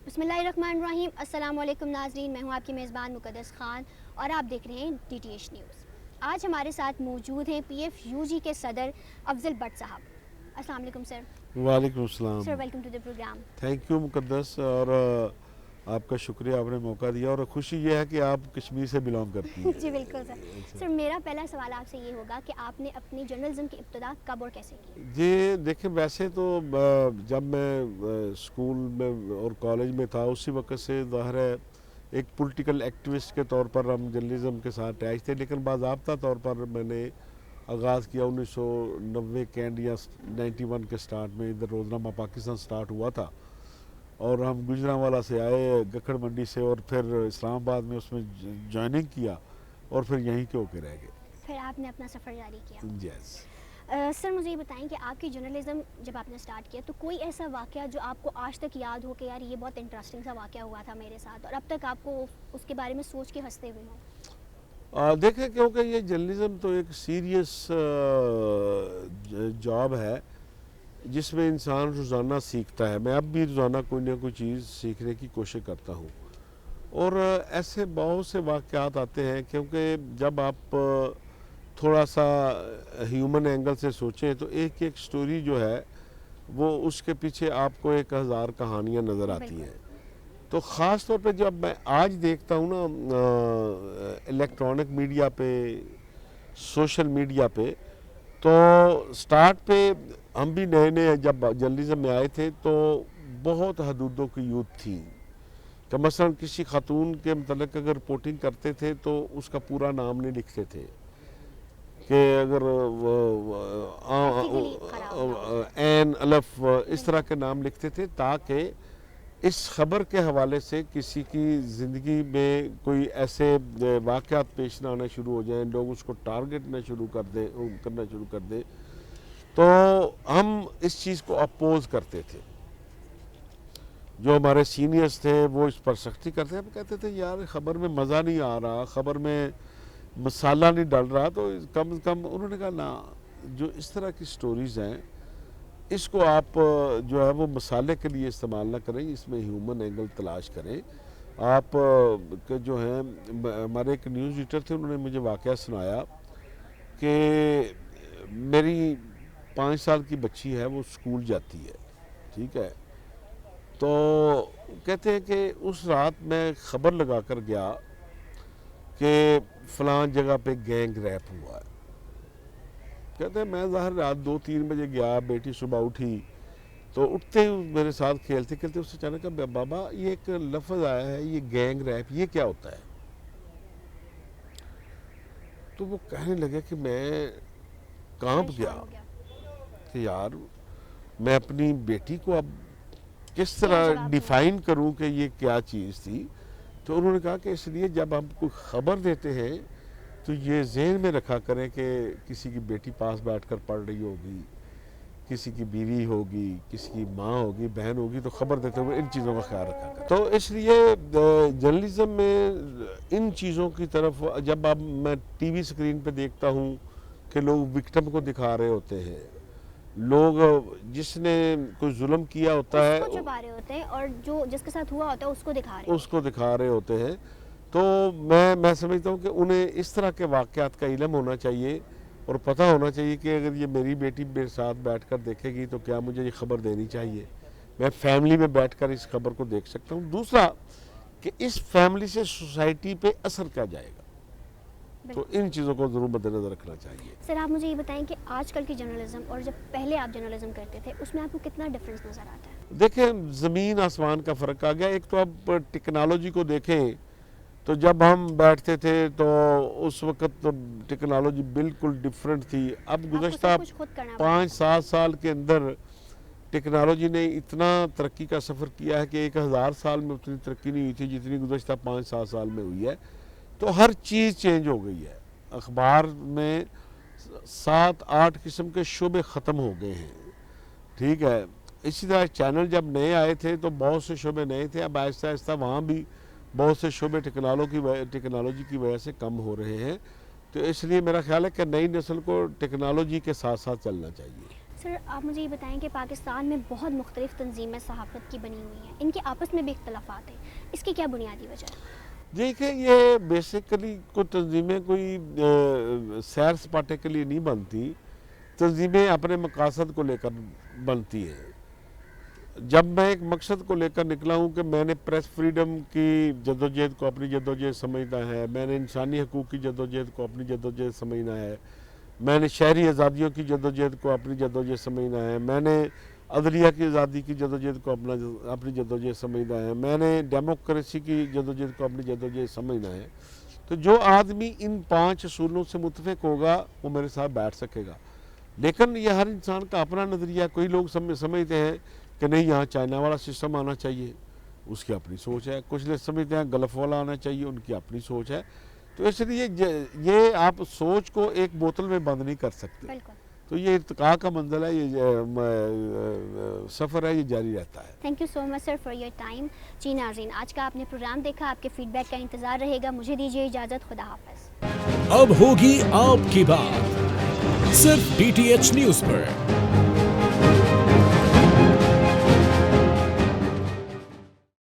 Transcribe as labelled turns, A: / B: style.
A: बिस्मिल्लाहिर्रहमानिर्रहीम। अस्सलाम वालेकुम नाज़रीन, मैं हूँ आपकी मेज़बान मुक़द्दस ख़ान और आप देख रहे हैं DTH न्यूज़। आज हमारे साथ मौजूद हैं PFUG के सदर अफजल भट्ट साहब। अस्सलाम वालेकुम सर।
B: वालेकुम सलाम।
A: Sir welcome to the program.
B: Thank you Muqaddas, और आपका शुक्रिया, आपने मौका दिया, और खुशी ये है कि आप कश्मीर से बिलोंग करती हैं।
A: जी बिल्कुल सर। सर मेरा पहला सवाल आपसे ये होगा कि आपने अपनी जर्नलिज्म की इब्तिदा कब और कैसे की?
B: जी देखिए, वैसे तो जब मैं स्कूल में और कॉलेज में था उसी वक्त से ज़ाहिर है एक पॉलिटिकल एक्टिविस्ट के तौर पर हम जर्नलिज्म के साथ अटैच थे, लेकिन बाज़ाब्ता तौर पर मैंने आगाज़ किया 1990 के एंड या 91 के स्टार्ट में। इधर रोज़नामा पाकिस्तान स्टार्ट हुआ था और हम गुजरांवाला से आए, गखड़ मंडी से, और फिर इस्लामाबाद में उसमें ज्वाइनिंग किया और फिर यहीं के होके रह गए।
A: फिर आपने अपना सफ़र जारी किया।
B: यस।
A: सर मुझे ये बताएं कि आपकी जर्नलिज्म जब आपने स्टार्ट किया तो कोई ऐसा वाक़या जो आपको आज तक याद हो कि यार ये बहुत इंटरेस्टिंग सा वाक़या हुआ था मेरे साथ और अब तक आपको उसके बारे में सोच के हंसते हुए हो?
B: देखें, क्योंकि ये जर्नलिज्म तो एक सीरियस जॉब है जिसमें इंसान रोज़ाना सीखता है। मैं अब भी रोज़ाना कोई ना कोई चीज़ सीखने की कोशिश करता हूँ, और ऐसे बहुत से वाक़यात आते हैं, क्योंकि जब आप थोड़ा सा ह्यूमन एंगल से सोचें तो एक एक स्टोरी जो है वो उसके पीछे आपको 1000 कहानियाँ नज़र आती हैं। तो ख़ास तौर पे जब मैं आज देखता हूँ ना इलेक्ट्रॉनिक मीडिया पे, सोशल मीडिया पे, तो स्टार्ट पे हम भी नए नए जब जर्नलिज्म में आए थे तो बहुत हदूदों की यूथ थी कि मसलन किसी खातून के मतलब अगर रिपोर्टिंग करते थे तो उसका पूरा नाम नहीं लिखते थे, कि अगर एन अलफ इस तरह के नाम लिखते थे ताकि इस खबर के हवाले से किसी की ज़िंदगी में कोई ऐसे वाक़यात पेश ना आना शुरू हो जाएं, लोग उसको टारगेट ना शुरू कर दें, करना शुरू कर दें। तो हम इस चीज़ को अपोज करते थे। जो हमारे सीनियर्स थे वो इस पर सख्ती करते थे। हम कहते थे यार ख़बर में मज़ा नहीं आ रहा, ख़बर में मसाला नहीं डल रहा, तो कम से कम उन्होंने कहा ना, जो इस तरह की स्टोरीज़ हैं इसको आप जो है वो मसाले के लिए इस्तेमाल ना करें, इसमें ह्यूमन एंगल तलाश करें। आप के जो हैं, हमारे एक न्यूज़ रीडर थे, उन्होंने मुझे वाक़या सुनाया कि मेरी 5 साल की बच्ची है, वो स्कूल जाती है, ठीक है, तो कहते हैं कि उस रात मैं ख़बर लगा कर गया कि फ़लाँ जगह पे गैंग रैप हुआ है। कहते हैं मैं ज़ाहिर रात 2-3 बजे गया, बेटी सुबह उठी तो उठते ही मेरे साथ खेलते खेलते उससे अचानक कहा, बाबा ये एक लफ्ज़ आया है, ये गैंग रैप, ये क्या होता है? तो वो कहने लगे कि मैं कांप गया कि यार मैं अपनी बेटी को अब किस तरह डिफ़ाइन करूं कि ये क्या चीज़ थी। तो उन्होंने कहा कि इसलिए जब हम कोई ख़बर देते हैं तो ये ज़हन में रखा करें कि किसी की बेटी पास बैठकर पढ़ रही होगी, किसी की बीवी होगी, किसी की माँ होगी, बहन होगी, तो ख़बर देते हुए इन चीज़ों का ख्याल रखा करें। तो इसलिए जर्नलिज्म में इन चीज़ों की तरफ जब अब मैं टीवी स्क्रीन पे देखता हूँ कि लोग विक्टिम को दिखा रहे होते हैं, लोग जिसने कोई जुल्म किया होता है
A: उसको छुपा रहे होते हैं और जो जिसके साथ हुआ होता है उसको दिखा रहे होते हैं, तो मैं समझता हूँ कि उन्हें इस तरह के वाक़यात का इल्म होना चाहिए और पता होना चाहिए कि अगर ये मेरी बेटी मेरे साथ बैठकर देखेगी तो क्या मुझे ये ख़बर देनी चाहिए, मैं फैमिली में बैठकर इस खबर को देख सकता हूँ। दूसरा कि इस फैमिली से सोसाइटी पे असर क्या जाएगा, तो इन चीज़ों को ज़रूर मद्देनज़र रखना चाहिए। सर आप मुझे ये बताएं कि आजकल की जर्नलिज्म और जब पहले आप जर्नलिज्म करते थे उसमें आपको कितना डिफरेंस नज़र आता है?
B: देखें, ज़मीन आसमान का फ़र्क आ गया। एक तो अब टेक्नोलॉजी को देखें तो जब हम बैठते थे तो उस वक़्त तो टेक्नोलॉजी बिल्कुल डिफरेंट थी। अब गुज़श्ता 5-7 साल के अंदर टेक्नोलॉजी ने इतना तरक्की का सफ़र किया है कि 1000 साल में उतनी तरक्की नहीं हुई थी जितनी गुज़श्ता 5-7 साल में हुई है। तो हर चीज़ चेंज हो गई है। अखबार में 7-8 किस्म के शोबे ख़त्म हो गए हैं, ठीक है। इसी तरह चैनल जब नए आए थे तो बहुत से शोबे नए थे, अब आहिस्ता आहिस्ता वहाँ भी बहुत से शोबे टेक्नोलॉजी की वजह से कम हो रहे हैं। तो इसलिए मेरा ख्याल है कि नई नस्ल को टेक्नोलॉजी के साथ साथ चलना चाहिए।
C: سر آپ مجھے یہ بتائیں کہ پاکستان میں بہت مختلف تنظیمیں صحافت کی بنی ہوئی ہیں، ان کے آپس میں بھی اختلافات ہیں، اس کی کیا بنیادی وجہ ہے؟
A: دیکھیں یہ بیسیکلی کوئی تنظیمیں کوئی سیر سپاٹے کے لیے نہیں بنتی، تنظیمیں اپنے مقاصد کو لے کر بنتی ہیں۔ جب میں ایک مقصد کو لے کر نکلا ہوں کہ میں نے پریس فریڈم کی جدوجہد کو اپنی جدوجہد سمجھنا ہے، میں نے انسانی حقوق کی جدوجہد کو اپنی جدوجہد سمجھنا ہے، میں نے شہری آزادیوں کی جدوجہد کو اپنی جدوجہد سمجھنا ہے، میں نے عدلیہ کی آزادی کی جدوجہد کو اپنی جدوجہد سمجھنا ہے، میں نے ڈیموکریسی کی جدوجہد کو اپنی جدوجہد سمجھنا ہے۔ تو جو آدمی ان 5 اصولوں سے متفق ہوگا وہ میرے ساتھ بیٹھ سکے گا، لیکن یہ ہر انسان کا اپنا نظریہ۔ کوئی لوگ سمجھتے ہیں کہ نہیں یہاں چائنا والا سسٹم آنا چاہیے، اس کی اپنی سوچ ہے، کچھ لوگ سمجھتے ہیں گلف والا آنا چاہیے، ان کی اپنی سوچ ہے۔ تو اس لیے یہ آپ سوچ کو ایک بوتل میں بند نہیں کر سکتے۔
C: بالکل۔
A: تو یہ ارتقاء کا منزل ہے، یہ سفر ہے، یہ جاری رہتا ہے۔
C: Thank you so much sir for your time. جی ناظرین، آج کا آپ نے پروگرام دیکھا، آپ کے فیڈ بیک کا انتظار رہے گا۔ مجھے دیجیے اجازت، خدا حافظ۔
D: اب ہوگی آپ کی بات صرف DTH نیوز پر۔